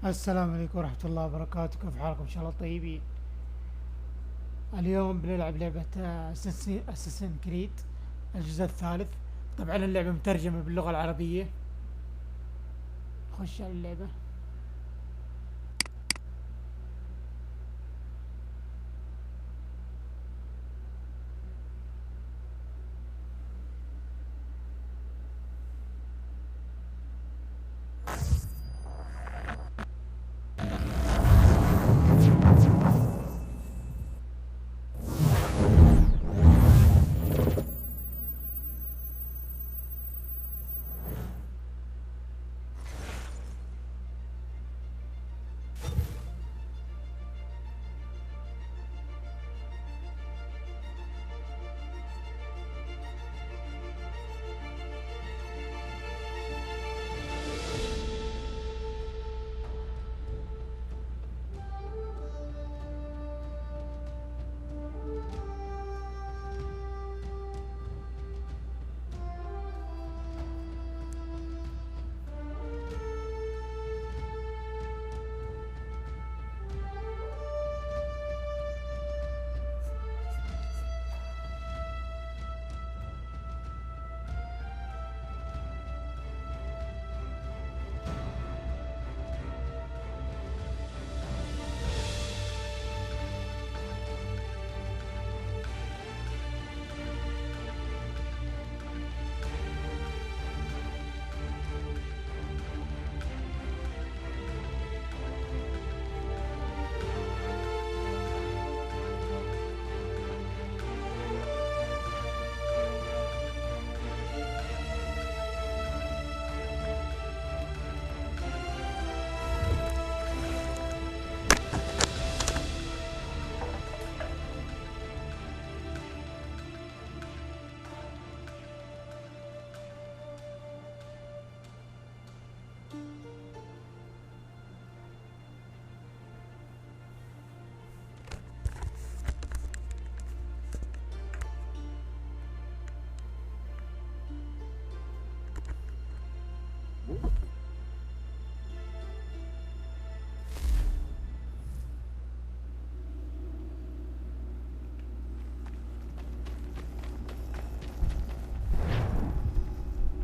السلام عليكم ورحمة الله وبركاته. كيف حالكم؟ إن شاء الله طيبين. اليوم بنلعب لعبة اساسسن كريد الجزء الثالث. طبعا اللعبة مترجمة باللغة العربية. نخش على اللعبة.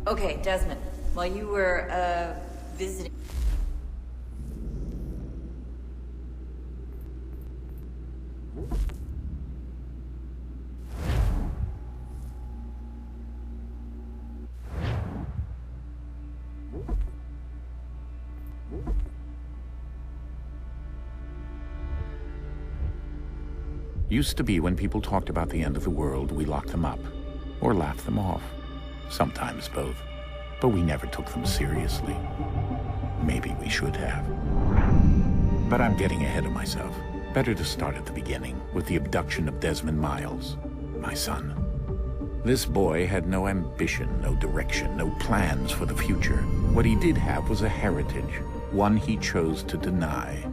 Okay, Desmond, while you were, visiting... Used to be when people talked about the end of the world, we locked them up, or laughed them off. Sometimes both. But we never took them seriously. Maybe we should have. But I'm getting ahead of myself. Better to start at the beginning, with the abduction of Desmond Miles, my son. This boy had no ambition, no direction, no plans for the future. What he did have was a heritage, one he chose to deny.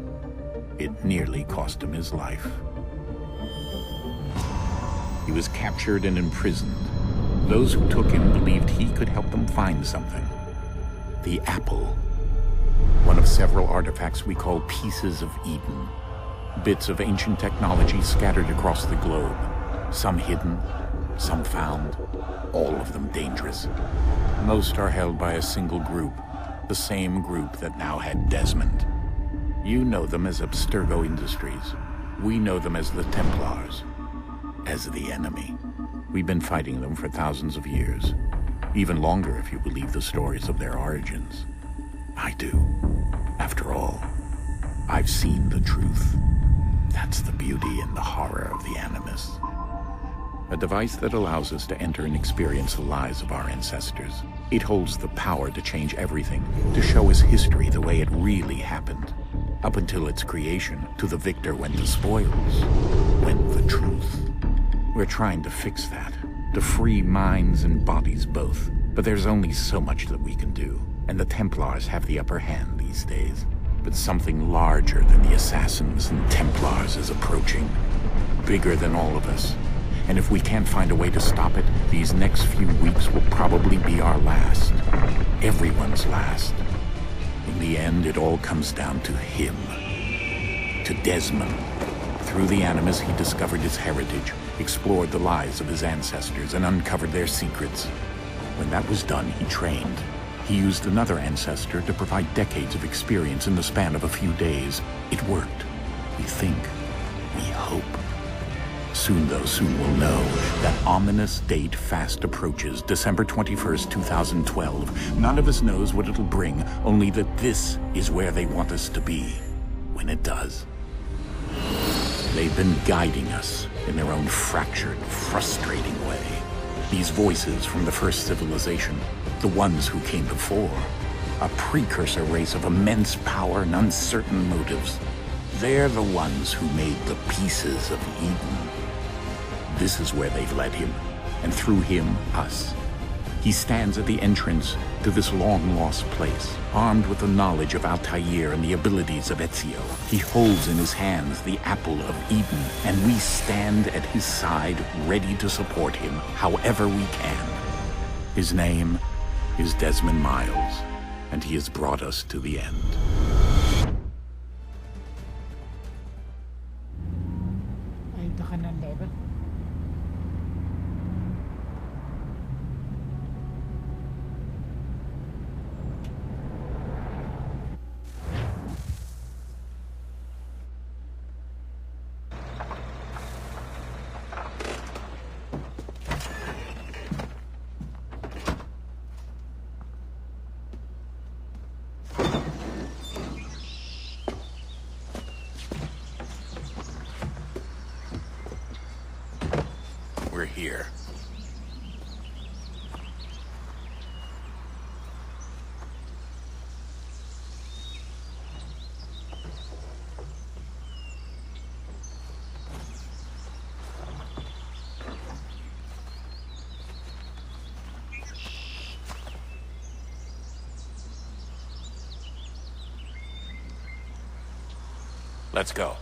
It nearly cost him his life. He was captured and imprisoned. Those who took him believed he could help them find something. The apple. One of several artifacts we call pieces of Eden. Bits of ancient technology scattered across the globe. Some hidden, some found, all of them dangerous. Most are held by a single group, the same group that now had Desmond. You know them as Abstergo Industries. We know them as the Templars, as the enemy. We've been fighting them for thousands of years. Even longer if you believe the stories of their origins. I do. After all, I've seen the truth. That's the beauty and the horror of the Animus. A device that allows us to enter and experience the lives of our ancestors. It holds the power to change everything, to show us history the way it really happened. Up until its creation, to the victor went the spoils, went the truth. We're trying to fix that, to free minds and bodies both. But there's only so much that we can do, and the Templars have the upper hand these days. But something larger than the Assassins and Templars is approaching, bigger than all of us. And if we can't find a way to stop it, these next few weeks will probably be our last. Everyone's last. In the end, it all comes down to him. To Desmond. Through the Animus, he discovered his heritage, explored the lives of his ancestors, and uncovered their secrets. When that was done, he trained. He used another ancestor to provide decades of experience in the span of a few days. It worked. We think. We hope. Soon, though, soon we'll know. That ominous date fast approaches, December 21st, 2012. None of us knows what it'll bring, only that this is where they want us to be. When it does. They've been guiding us in their own fractured, frustrating way. These voices from the first civilization, the ones who came before, a precursor race of immense power and uncertain motives. They're the ones who made the pieces of Eden. This is where they've led him, and through him, us. He stands at the entrance to this long-lost place, armed with the knowledge of Altair and the abilities of Ezio. He holds in his hands the apple of Eden, and we stand at his side, ready to support him however we can. His name is Desmond Miles, and he has brought us to the end. أي دخلنا اللعبة. We're here. Let's go.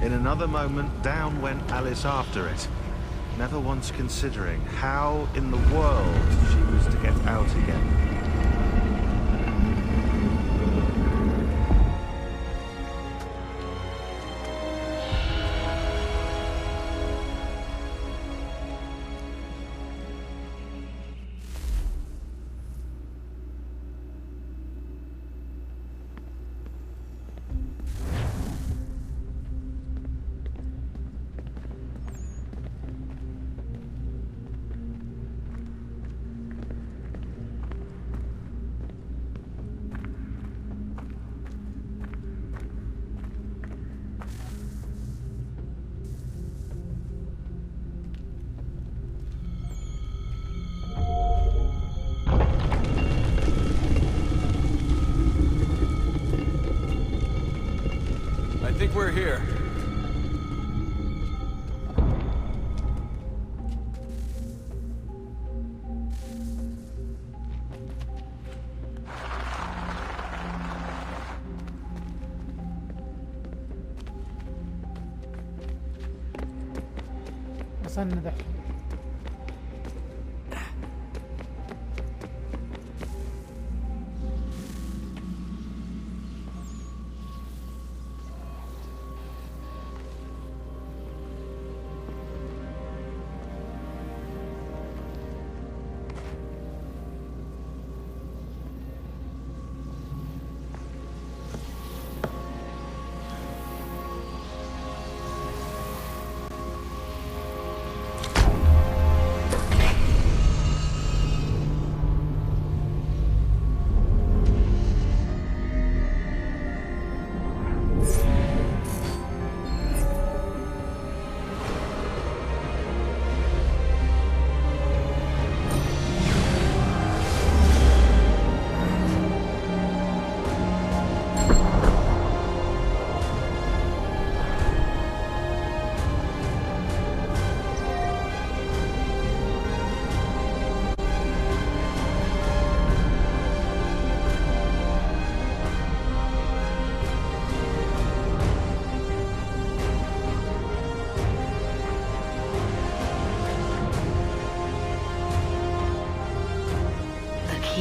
In another moment, down went Alice after it, never once considering how in the world she was to get out again. I think we're here. وصلنا دحين.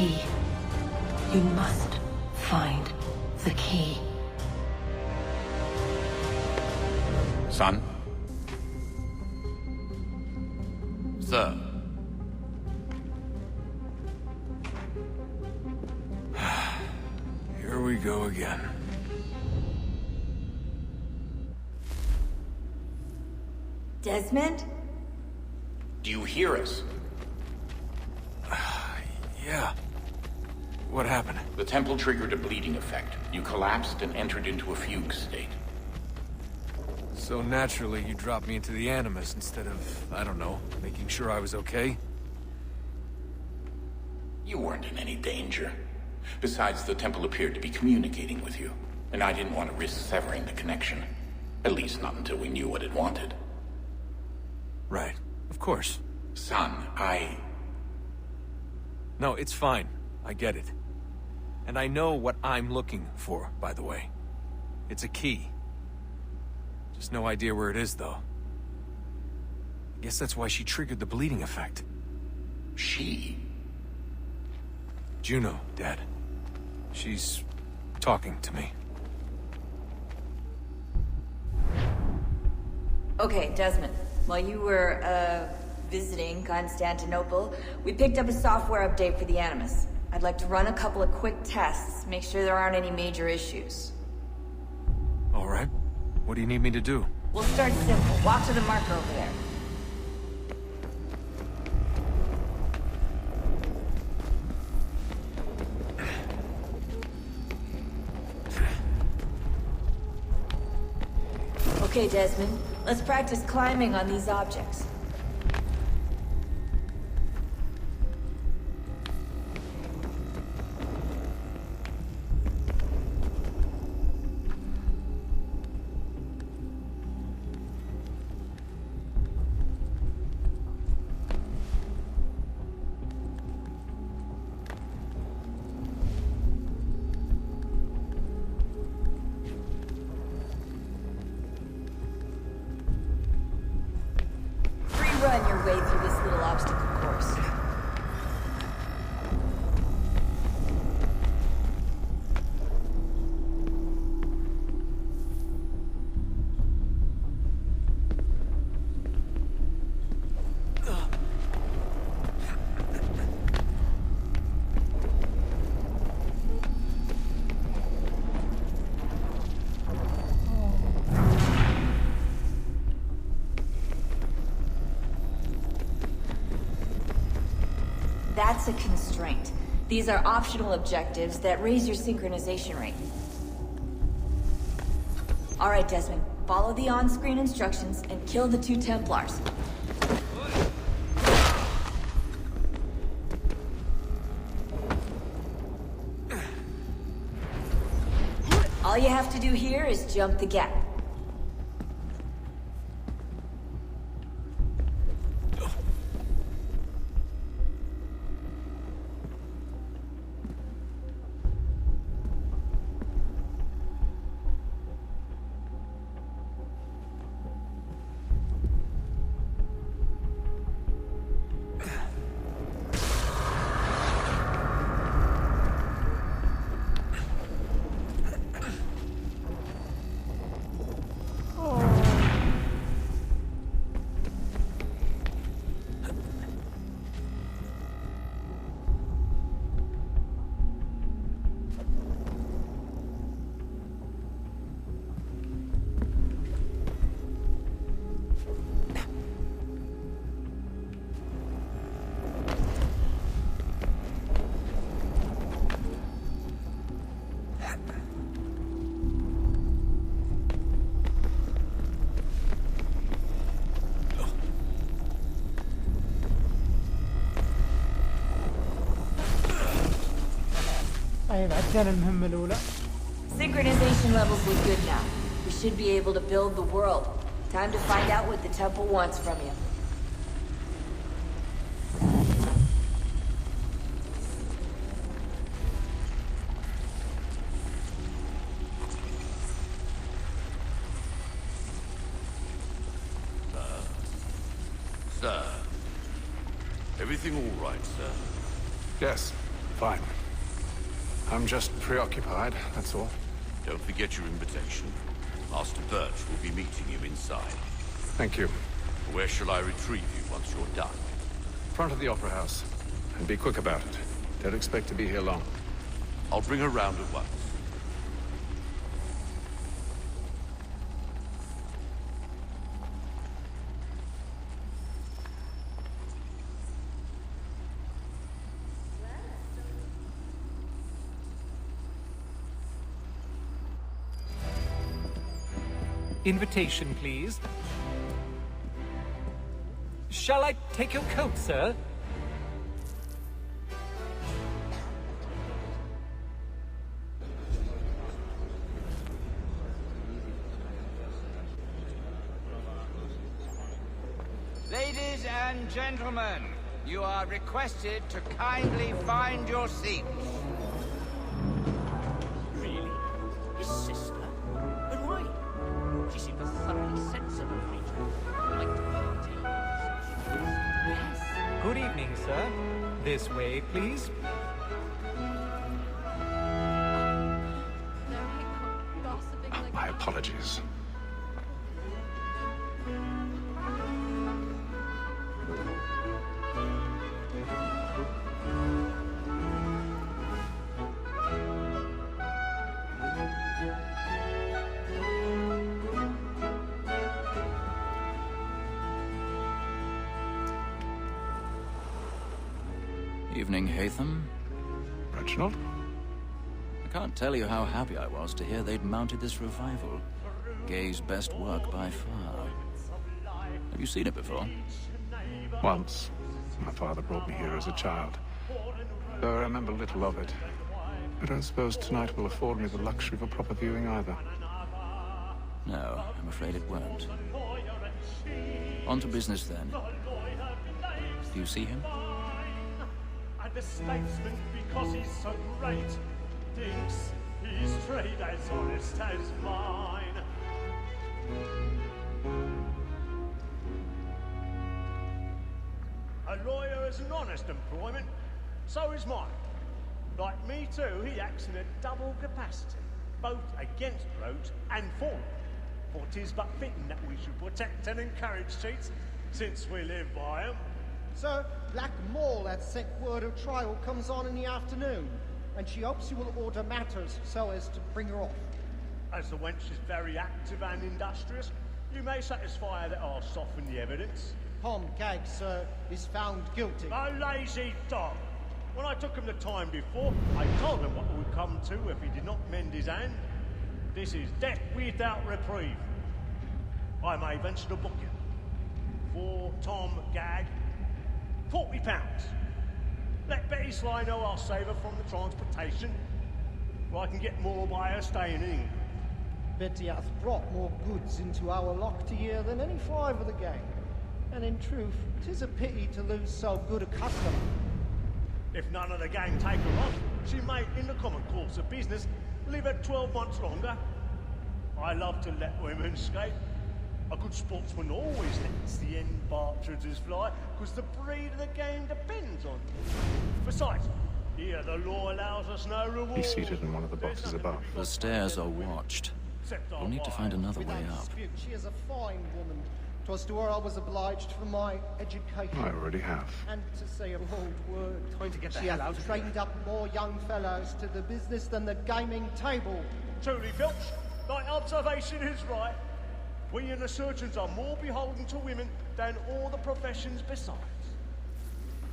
key. You must find the key. Son? Sir. Here we go again. Desmond? Do you hear us? Yeah. What happened? The temple triggered a bleeding effect. You collapsed and entered into a fugue state. So naturally, you dropped me into the Animus instead of, I don't know, making sure I was okay? You weren't in any danger. Besides, the temple appeared to be communicating with you, and I didn't want to risk severing the connection. At least not until we knew what it wanted. Right. Of course. Son, No, it's fine. I get it. And I know what I'm looking for, by the way. It's a key. Just no idea where it is, though. I guess that's why she triggered the bleeding effect. She? Juno, Dad. She's talking to me. Okay, Desmond. While you were, visiting Constantinople, we picked up a software update for the Animus. I'd like to run a couple of quick tests, make sure there aren't any major issues. All right. What do you need me to do? We'll start simple. Walk to the marker over there. Okay, Desmond. Let's practice climbing on these objects. Run your way through this little obstacle course. That's a constraint. These are optional objectives that raise your synchronization rate. All right, Desmond. Follow the on-screen instructions and kill the 2 Templars. All you have to do here is jump the gap. طيب عدينا المهمة الأولى. Synchronization levels look good now. We should be able to build the world. Time to find out what the temple wants from you. Sir. Everything all right, sir? Yes, Fine. I'm just preoccupied, that's all. Don't forget your invitation. Master Birch will be meeting you inside. Thank you. Where shall I retrieve you once you're done? Front of the Opera House. And be quick about it. Don't expect to be here long. I'll bring her round at once. Invitation, please. Shall I take your coat, sir? Ladies and gentlemen, you are requested to kindly find your seats. Really? His sister? And why? She seemed a thoroughly sensible creature. Like to party. Yes. Good evening, sir. This way, please. My apologies. Evening, Haytham. Reginald? I can't tell you how happy I was to hear they'd mounted this revival. Gay's best work by far. Have you seen it before? Once. My father brought me here as a child. Though I remember little of it. I don't suppose tonight will afford me the luxury of a proper viewing either. No, I'm afraid it won't. On to business, then. Do you see him? The statesman, because he's so great, thinks his trade as honest as mine. A lawyer is an honest employment, so is mine. Like me too, he acts in a double capacity, both against roads and for them. For 'tis but fitting that we should protect and encourage cheats, since we live by 'em. Sir, Black Mall had sent word of trial comes on in the afternoon, and she hopes you will order matters so as to bring her off. As the wench is very active and industrious, you may satisfy her that I'll soften the evidence. Tom Gag, sir, is found guilty. A lazy dog! When I took him the time before, I told him what it would come to if he did not mend his hand. This is death without reprieve. I may venture to book you. For Tom Gag, £40. Let Betty Sly know I'll save her from the transportation, or I can get more by her staying in England. Betty hath brought more goods into our lock to year than any five of the gang. And in truth, 'tis a pity to lose so good a customer. If none of the gang take her on, she may, in the common course of business, live her 12 months longer. I love to let women escape. A good sportsman always lets the end partridges fly, because the breed of the game depends on them. Besides, here the law allows us no reward. He's seated in one of the boxes above. The stairs are watched. We'll need to find another way up. She is a fine woman. 'Twas to her I was obliged for my education. I already have. And to say a bold word, Trying to get the she hell hath out of trained up more young fellows to the business than the gaming table. Truly, Filch, thy observation is right. We and the surgeons are more beholden to women than all the professions besides.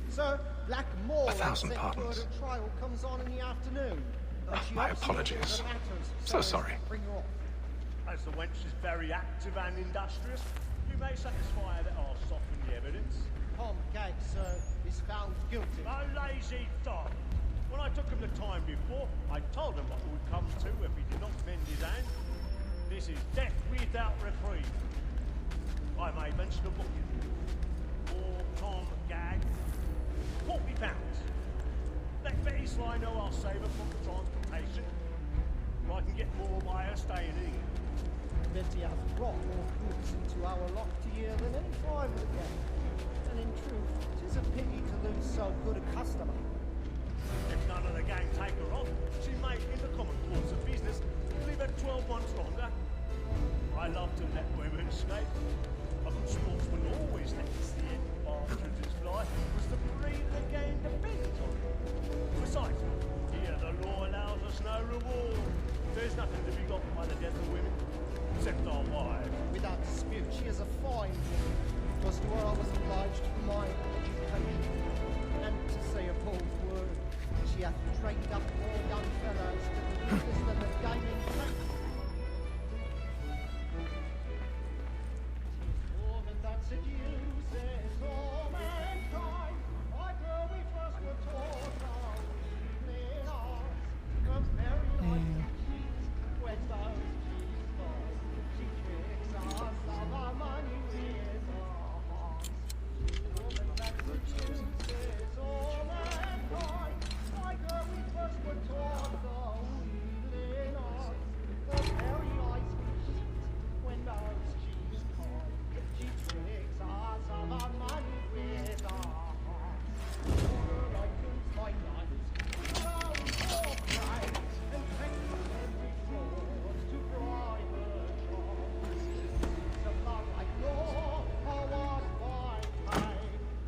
Sir, Black Mall 1,000 pardons. word of trial comes on in the afternoon. And she My hopes you apologies. order matters So as to sorry. Bring her off. As the wench is very active and industrious, you may satisfy her that I'll soften the evidence. Tom Gag, sir, is found guilty. A lazy dog! When I took him the time before, I told him what it would come to if he did not mend his hand. This is death without reprieve. I may venture to book you. For Tom Gag, £40. Let Betty Sly know I'll save her from the transportation, or I can get more by her staying in England. Betty hath brought more goods into our lock to year than any five of the gang. And in truth, 'tis a pity to lose so good a customer. If none of Rather the gang take her off, she may, in the common course of business, leave her 12 months longer. I love to let women escape. A good sportsman always lets the end bastards fly, was the breed the game depends on. Besides, here the law allows us no reward. There's nothing to be got by the death of women, except our wives. Without dispute, she is a fine woman. It was to her I was obliged for my education. And to say a bold word, she hath trained up more young fellows to the business than the gaming track. More than that seduces all mankind. I grow we first were taught our evening hours. Her very life cheats when those cheats fall. She tricks us of our money with our hearts. More than that seduces all mankind. I grow we first were taught our evening hours. Her very eyes cheat when those cheats fall. She tricks us of our money with our hearts. Her I lose my night. For pride and taking every fraud to bribe her charms. To love like law, or was by pay,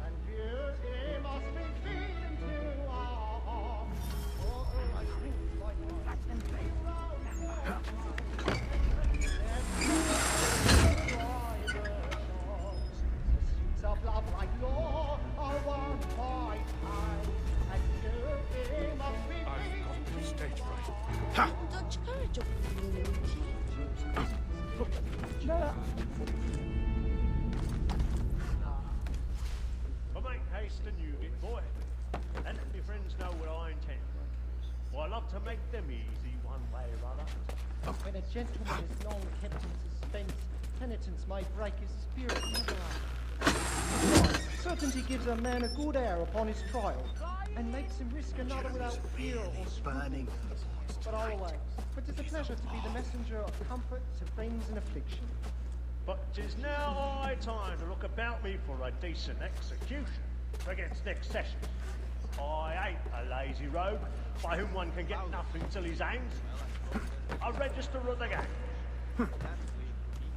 and beauty must be feeding to our hearts. For her I lose my night and take round and bribe her charms. The suits of love like law are won by pay, and beauty must be I've got the stage right. But make haste and you it, boy, and let your friends know what I intend. For I love to make them easy one way or other. When a gentleman is long kept in suspense, penitence may break his spirit never after. Certainty gives a man a good air upon his trial, and makes him risk another without fear or scruple. But always, for 'tis a pleasure to be the messenger of comfort to friends in affliction. But 'tis now high time to look about me for a decent execution against next session. I ain't a lazy rogue by whom one can get nothing till he's hanged. A register of the gang.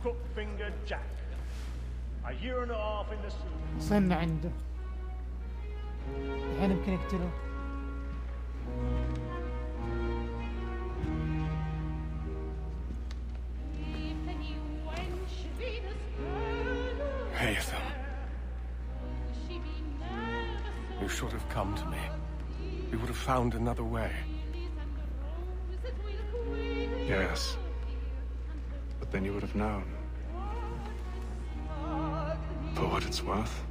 Crook-fingered Jack. A year and a half in the suit. وصلنا عنده الحين يمكن يقتله. Haytham. You should have come to me. We would have found another way. Yes. But then you would have known. For what it's worth,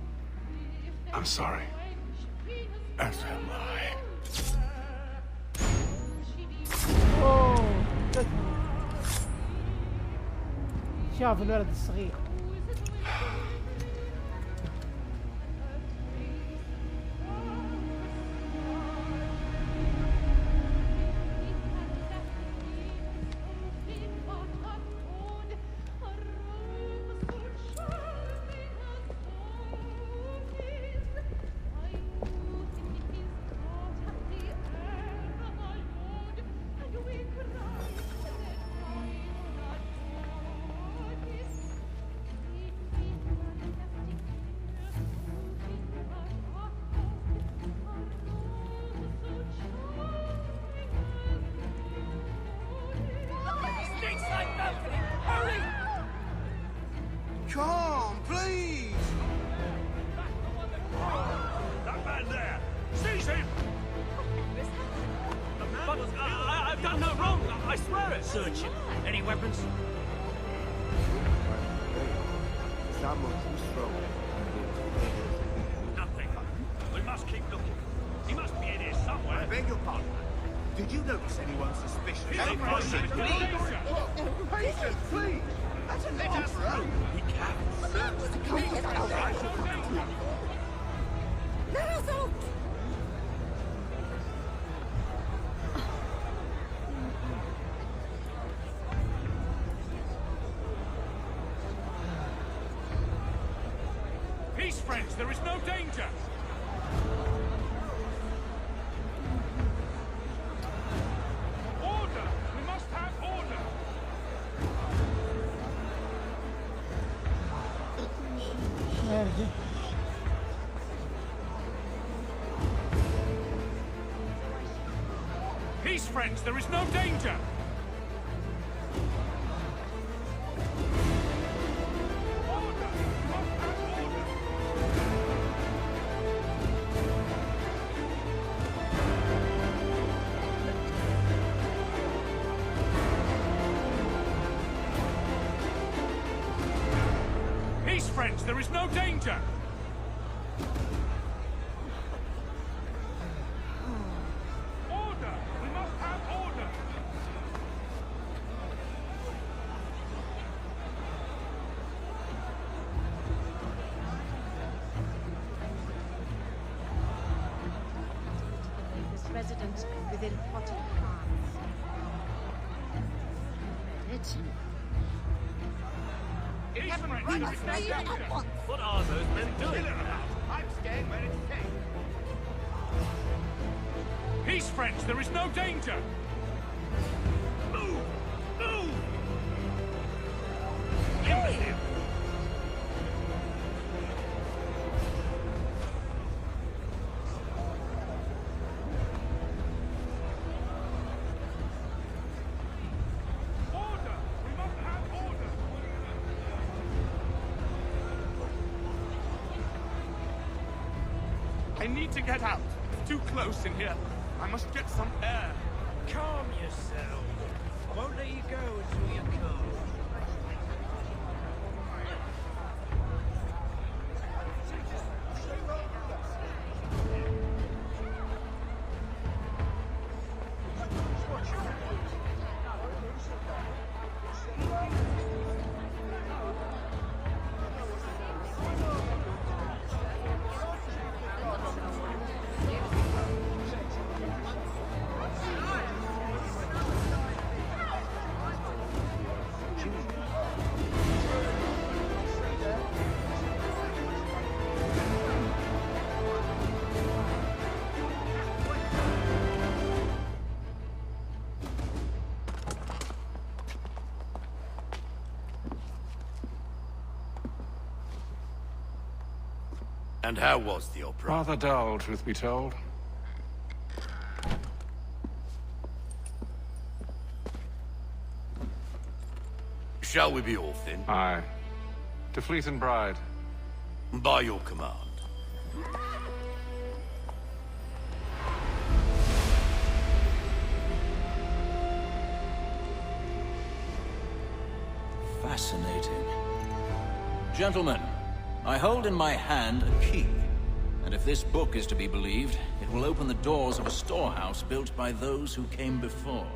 I'm sorry. As am I. شاف الولد الصغير. Come, please! That man there! Seize him! But I've done no wrong, I swear it! Search him. Any weapons? Nothing. We must keep looking. He must be in here somewhere. I beg your pardon. Did you notice anyone suspicious? Patience, please! Let us through! We can. Let us out! Peace, friends, there is no danger! Peace, friends, there is no danger! Peace, friends, there is no danger! Order! We must have order! This resident within potted plants. Read it. Peace, friends, Right, there is no leave it danger! at once. What are those men doing? I'm staying where it's safe. Peace, friends, there is no danger! Move! Move! Imbecile! Order! We must have order! I need to get out. It's too close in here. I must get some air. Calm yourself. I won't let you go until you're calm. And how was the opera? Rather dull, truth be told. Shall we be off then? Aye. To Fleet and Bride. By your command. Fascinating. Gentlemen, I hold in my hand a key. And if this book is to be believed, it will open the doors of a storehouse built by those who came before.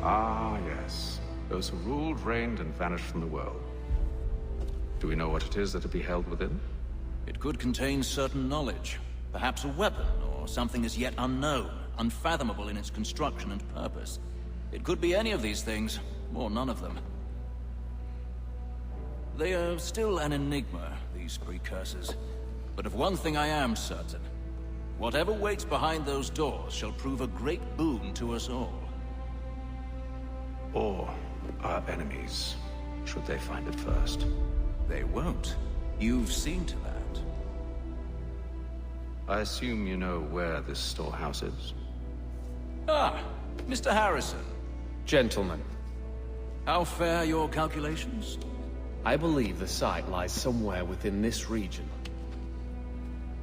Ah, yes. Those who ruled, reigned, and vanished from the world. Do we know what it is that to be held within? It could contain certain knowledge. Perhaps a weapon, or something as yet unknown, unfathomable in its construction and purpose. It could be any of these things, or none of them. They are still an enigma, these precursors. But of one thing I am certain. Whatever waits behind those doors shall prove a great boon to us all. Or our enemies, should they find it first. They won't. You've seen to that. I assume you know where this storehouse is? Ah, Mr. Harrison. Gentlemen. How fare your calculations? I believe the site lies somewhere within this region.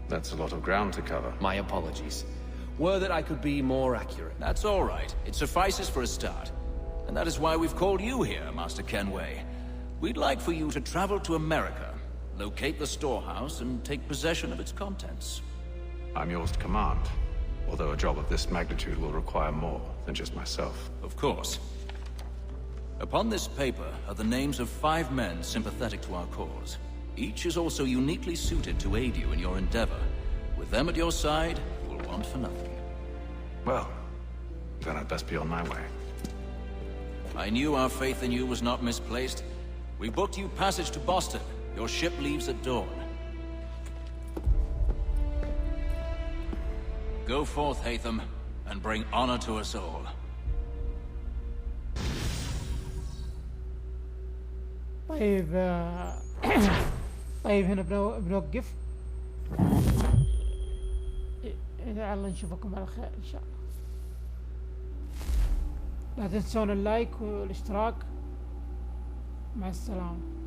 That's a lot of ground to cover. My apologies. Were that I could be more accurate. That's all right. It suffices for a start. And that is why we've called you here, Master Kenway. We'd like for you to travel to America, locate the storehouse, and take possession of its contents. I'm yours to command. Although a job of this magnitude will require more than just myself. Of course. Upon this paper are the names of 5 men sympathetic to our cause. Each is also uniquely suited to aid you in your endeavor. With them at your side, you will want for nothing. Well, then I'd best be on my way. I knew our faith in you was not misplaced. We booked you passage to Boston. Your ship leaves at dawn. Go forth, Hatham, and bring honor to us all. طيب طيب هنا بنوقف. لعل نشوفكم على خير إن شاء الله. لا تنسون اللايك والاشتراك. مع السلامة.